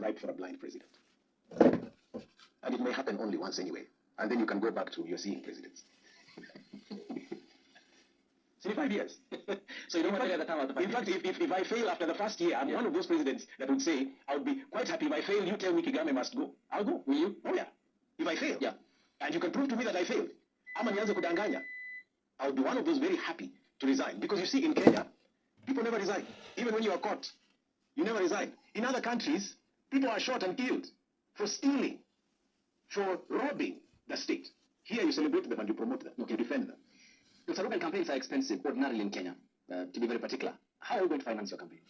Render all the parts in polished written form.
ripe for a blind president. And it may happen only once anyway. And then you can go back to your seeing presidents. See, 5 years. So you don't want to get the time after 5 years? In fact, if I fail after the first year, I'm one of those presidents that would say, I would be quite happy if I fail, you tell me Kigame must go. I'll go. Will you? Oh, yeah. If I fail. Yeah. And you can prove to me that I failed. Ama nianze kudanganya. I'll be one of those very happy to resign. Because you see, in Kenya, people never resign. Even when you are caught, you never resign. In other countries, people are shot and killed for stealing, for robbing the state. Here you celebrate them and you promote them. You defend them. Dr. Reuben, campaigns are expensive, ordinarily in Kenya, to be very particular. How are you going to finance your campaign?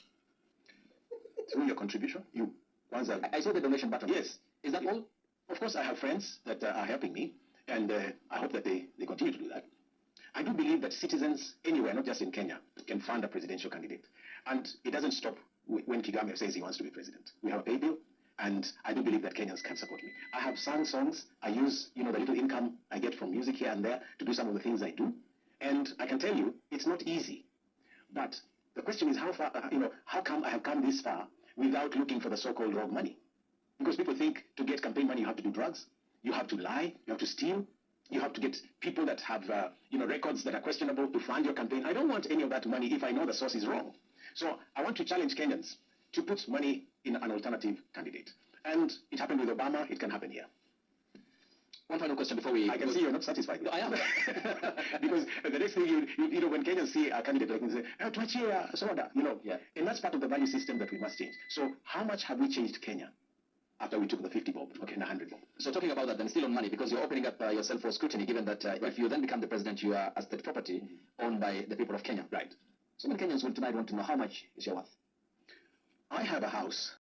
Through your contribution? You. I saw the donation button. Yes. Is that all? Of course, I have friends that are helping me, and I hope that they continue to do that. I do believe that citizens anywhere, not just in Kenya, can fund a presidential candidate. And it doesn't stop when Kigame says he wants to be president. We have a pay bill, and I do believe that Kenyans can support me. I have sung songs. I use, the little income I get from music here and there to do some of the things I do. And I can tell you, it's not easy. But the question is how far, how come I have come this far without looking for the so-called rogue money? Because people think to get campaign money, you have to do drugs, you have to lie, you have to steal, you have to get people that have, records that are questionable to fund your campaign. I don't want any of that money if I know the source is wrong. So I want to challenge Kenyans to put money in an alternative candidate. And it happened with Obama, it can happen here. One final question before we... I can see you're not satisfied. No, I am. Because the next thing, when Kenyans see a candidate like this, they say, tuachie soda, Yeah. And that's part of the value system that we must change. So how much have we changed Kenya after we took the 50 bob, and the 100 bob? So talking about that, then still on money, because you're opening up yourself for scrutiny, given that if you then become the president, you are a state property owned by the people of Kenya. Right. So many Kenyans will tonight want to know how much is your worth. I have a house